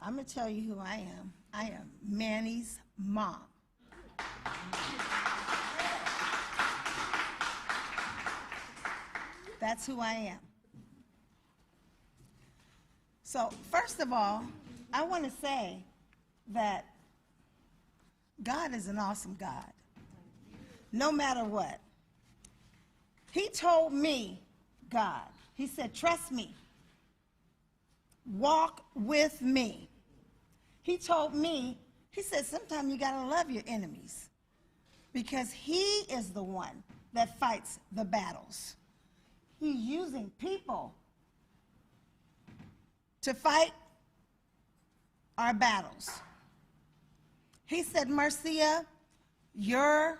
I'm going to tell you who I am. I am Manny's mom. That's who I am. So, first of all, I want to say that God is an awesome God. No matter what. He told me, God, he said, trust me. Walk with me. He told me, he said, sometimes you got to love your enemies because he is the one that fights the battles. He's using people to fight our battles. He said, Marcia, yourself,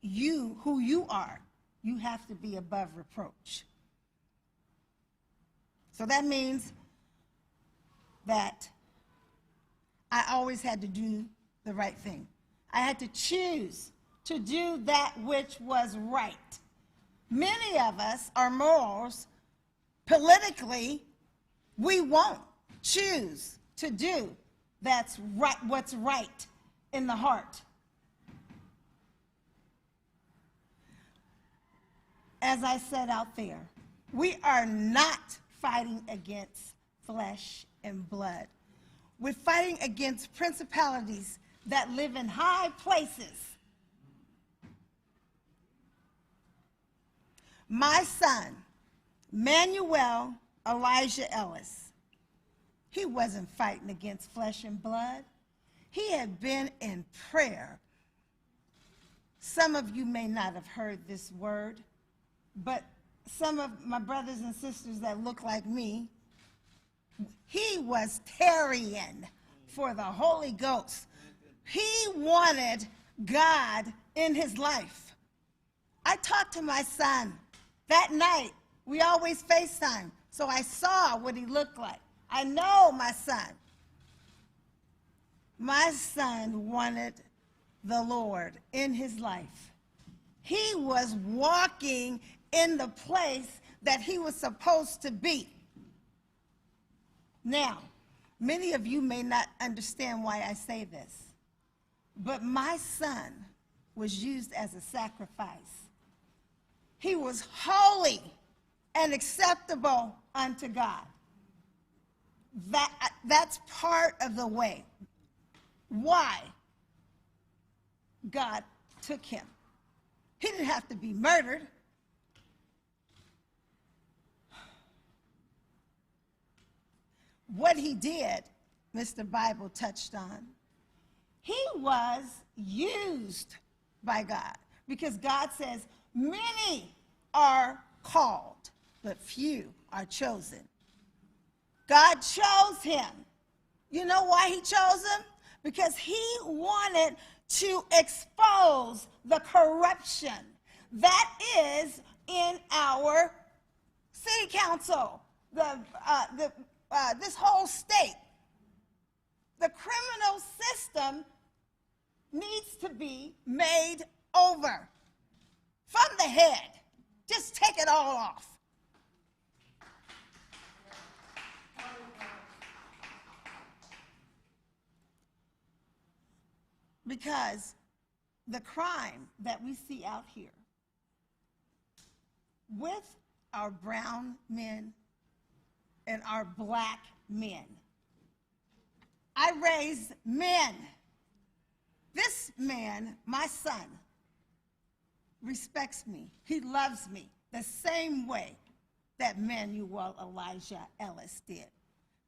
you, who you are, you have to be above reproach. So that means that I always had to do the right thing. I had to choose to do that which was right. Many of us, our morals, politically, we won't choose to do that's right, what's right in the heart. As I said out there, we are not fighting against flesh and blood. We're fighting against principalities that live in high places. My son, Manuel Elijah Ellis, he wasn't fighting against flesh and blood. He had been in prayer. Some of you may not have heard this word, but some of my brothers and sisters that look like me, he was tarrying for the Holy Ghost. He wanted God in his life. I talked to my son that night. We always FaceTime, so I saw what he looked like. I know my son. My son wanted the Lord in his life. He was walking in the place that he was supposed to be. Now, many of you may not understand why I say this, but my son was used as a sacrifice. He was holy and acceptable unto God. That's part of the way why God took him. He didn't have to be murdered. What he did, Mr. Bible touched on, he was used by God because God says, many are called, but few are chosen. God chose him. You know why he chose him? Because he wanted to expose the corruption that is in our city council, this whole state. The criminal system needs to be made over from the head. Just take it all off. Because the crime that we see out here with our brown men and our black men. I raised men. This man, my son, respects me. He loves me the same way that Manuel Elijah Ellis did.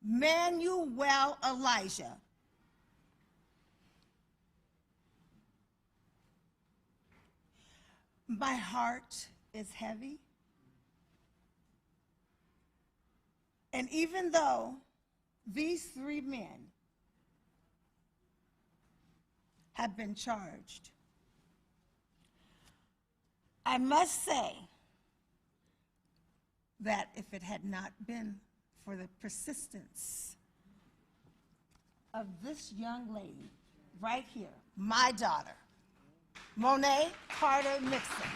Manuel Elijah. My heart is heavy. And even though these three men have been charged, I must say that if it had not been for the persistence of this young lady right here, my daughter, Marcia Carter Nixon,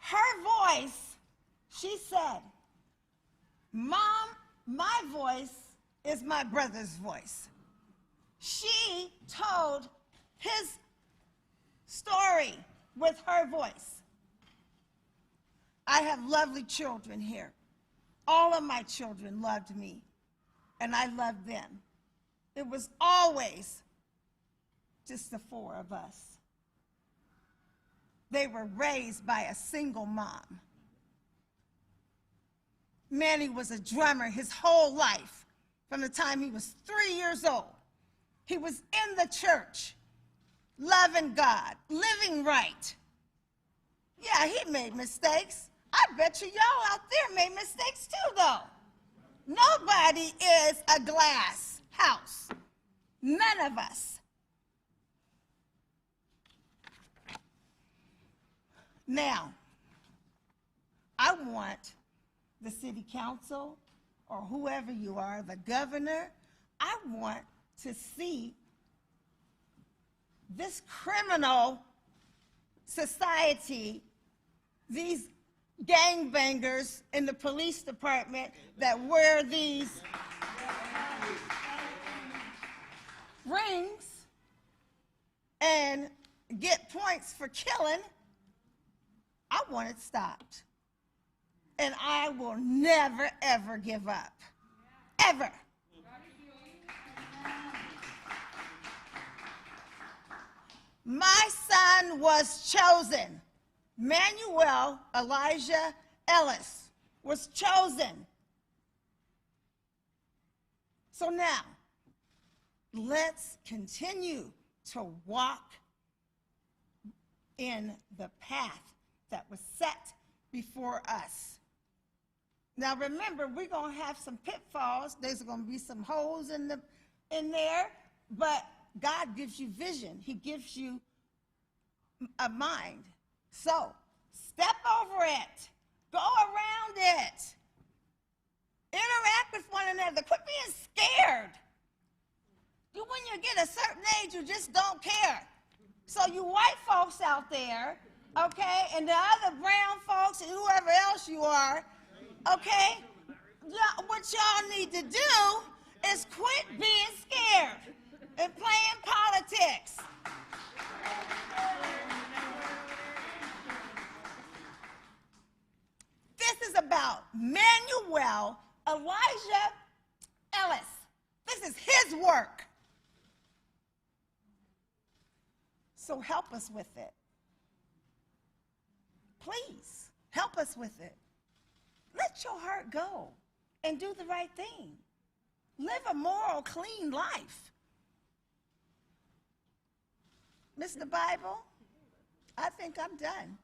her voice She said, Mom, my voice is my brother's voice. She told his story with her voice. I have lovely children here. All of my children loved me, and I loved them. It was always just the four of us. They were raised by a single mom. Manny was a drummer his whole life, from the time he was 3 years old. He was in the church, loving God, living right. Yeah, he made mistakes. I bet you y'all out there made mistakes too, though. Nobody is a glass house. None of us. Now, I want the city council or whoever you are, the governor, I want to see this criminal society, these gangbangers in the police department that wear these rings and get points for killing. I want it stopped. And I will never, ever give up. Ever. My son was chosen. Manuel Elijah Ellis was chosen. So now, let's continue to walk in the path that was set before us. Now remember, we're going to have some pitfalls. There's going to be some holes in there, but God gives you vision. He gives you a mind. So step over it. Go around it. Interact with one another. Quit being scared. When you get a certain age, you just don't care. So you white folks out there, okay, and the other brown folks and whoever else you are, okay, what y'all need to do is quit being scared and playing politics. This is about Manuel Elijah Ellis. This is his work. So help us with it. Please, help us with it. Let your heart go and do the right thing. Live a moral, clean life. Mr. Bible, I think I'm done.